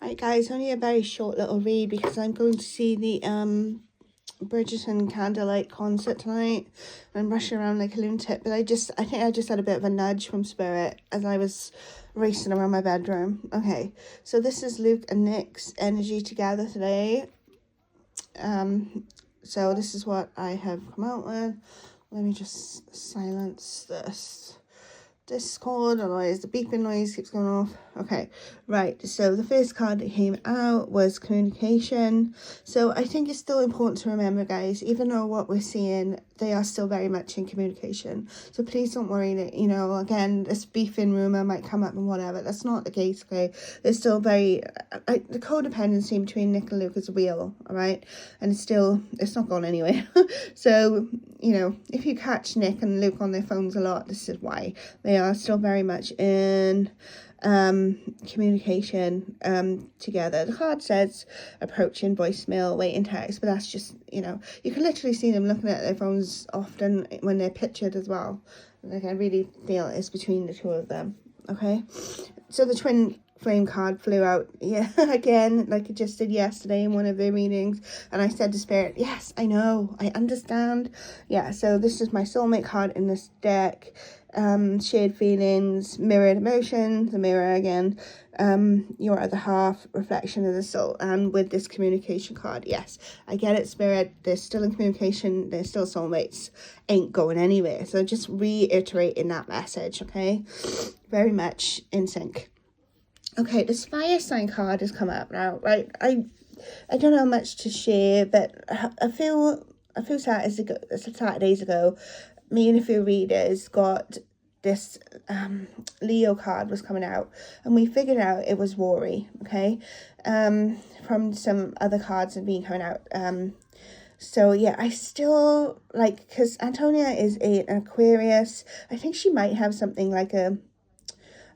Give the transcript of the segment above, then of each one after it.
Right, guys, only a very short little read because I'm going to see the Bridgerton Candlelight concert tonight. I'm rushing around like a lunatic, but I think I just had a bit of a nudge from Spirit as I was racing around my bedroom. Okay, so this is Luke and Nick's energy together today. So this is what I have come out with. Let me just silence this Discord, otherwise the beeping noise keeps going off. Okay, right, so the first card that came out was communication. So I think it's still important to remember, guys, even though what we're seeing, they are still very much in communication. So please don't worry that, you know, again, this beefing rumor might come up and whatever. That's not the case, okay? There's still very, the codependency between Nick and Luke is real, all right? And it's not gone anywhere. So, you know, if you catch Nick and Luke on their phones a lot, this is why. They are still very much in communication together. The card says approaching voicemail, waiting text, but that's just, you know, you can literally see them looking at their phones often when they're pictured as well. Like, I really feel it's between the two of them. Okay, so the twin flame card flew out, yeah, again, like it just did yesterday in one of their readings, and I said to Spirit, yes, I know, I understand. Yeah, so this is my soulmate card in this deck. Shared feelings, mirrored emotions, the mirror again, your other half, reflection of the soul. And with this communication card, yes, I get it, Spirit, they're still in communication, they're still soulmates, ain't going anywhere. So just reiterating that message, okay? Very much in sync. Okay, this fire sign card has come up now, right? I don't know much to share, but a few Saturdays ago, me and a few readers got this Leo card was coming out, and we figured out it was Rory, okay, from some other cards that have been coming out. So yeah, I still like, because Antonia is an Aquarius. I think she might have something like a,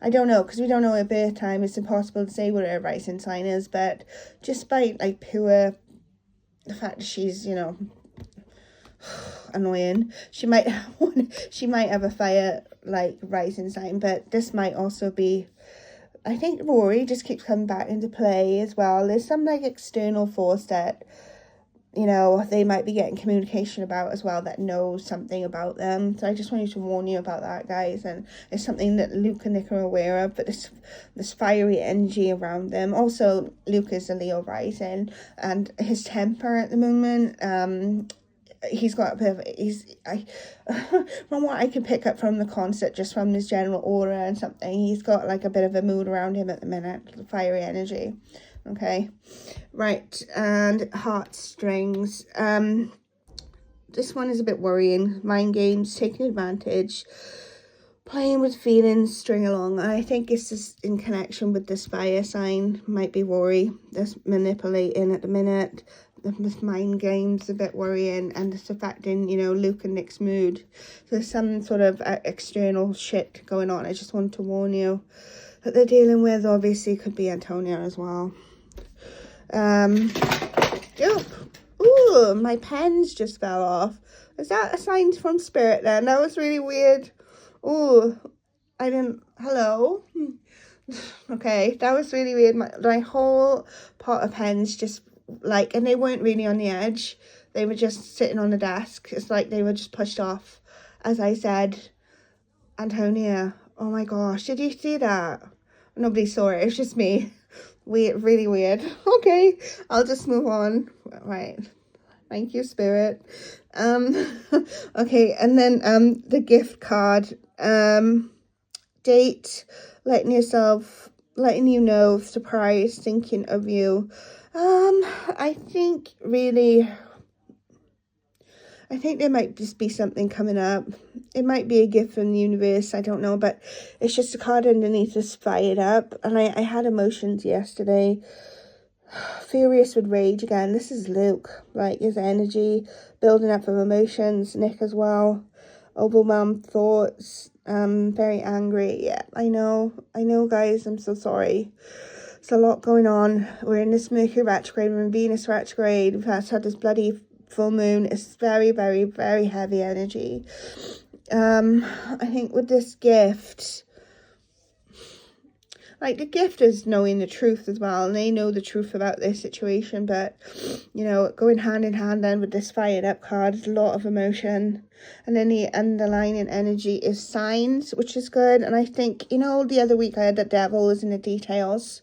I don't know, because we don't know her birth time. It's impossible to say what her rising sign is, but just by like pure the fact that she's, you know, annoying, she might have a fire like rising sign, but this might also be, I think Rory just keeps coming back into play as well. There's some like external force that, you know, they might be getting communication about as well that knows something about them. So I just wanted to warn you about that, guys. And it's something that Luke and Nick are aware of, but this fiery energy around them. Also, Luke is a Leo rising, and his temper at the moment, he's got a bit of, from what I can pick up from the concert, just from his general aura and something, he's got like a bit of a mood around him at the minute, the fiery energy. Okay, right, and heartstrings. This one is a bit worrying. Mind games, taking advantage, playing with feelings, string along. I think it's just in connection with this fire sign, might be worry. This manipulating at the minute. This mind games a bit worrying, and it's affecting, you know, Luke and Nick's mood. So there's some sort of external shit going on. I just want to warn you that they're dealing with. Obviously could be Antonia as well. Ooh, my pens just fell off. Is that a sign from Spirit then? That was really weird. Ooh, hello? Okay, that was really weird. My whole pot of pens just, like, and they weren't really on the edge. They were just sitting on the desk. It's like they were just pushed off. As I said, Antonia, oh my gosh, did you see that? Nobody saw it, it's just me. Weird, really weird. Okay, I'll just move on. Right, thank you, Spirit. Okay, and then the gift card, date, letting you know, surprise, thinking of you. I think there might just be something coming up. It might be a gift from the universe, I don't know, but it's just a card underneath is fired up. And I had emotions yesterday. Furious with rage again. This is Luke, like his energy, building up of emotions. Nick as well. Overwhelmed thoughts, very angry. Yeah, I know guys, I'm so sorry. There's a lot going on. We're in this Mercury retrograde, we're in Venus retrograde. We've had this bloody full moon. It's very, very, very heavy energy. I think with this gift, like the gift is knowing the truth as well, and they know the truth about their situation, but you know, going hand in hand then with this fired up card is a lot of emotion, and then the underlying energy is signs, which is good. And I think, you know, the other week I had the devil is in the details.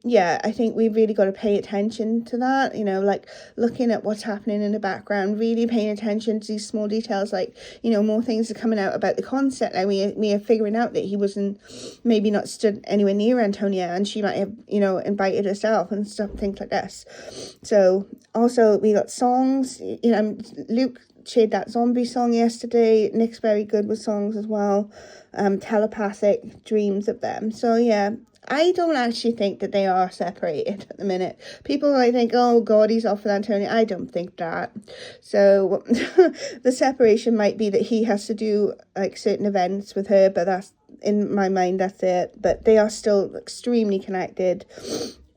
Yeah, I think we've really got to pay attention to that, you know, like looking at what's happening in the background, really paying attention to these small details, like, you know, more things are coming out about the concept. And we are figuring out that he wasn't, maybe not stood anywhere near Antonia, and she might have, you know, invited herself and stuff, things like this. So also we got songs, you know, Luke shared that zombie song yesterday. Nick's very good with songs as well, telepathic dreams of them. So yeah, I don't actually think that they are separated at the minute. People might think, oh God, he's off with Antonia. I don't think that. So the separation might be that he has to do like certain events with her, but that's, in my mind, that's it. But they are still extremely connected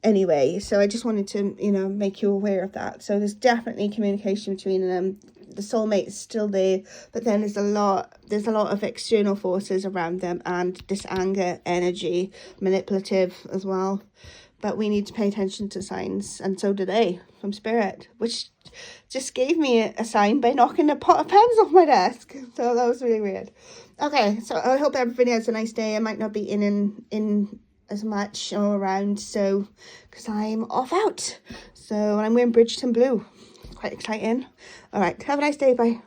anyway. So I just wanted to, you know, make you aware of that. So there's definitely communication between them. The soulmate is still there, but then there's a lot of external forces around them, and this anger energy, manipulative as well. But we need to pay attention to signs, and so do they from spirit, which just gave me a sign by knocking a pot of pens off my desk. So that was really weird. Okay, so I hope everybody has a nice day. I might not be in as much or around, so because I'm off out. So I'm wearing Bridgeton blue. Quite exciting. All right, have a nice day. Bye.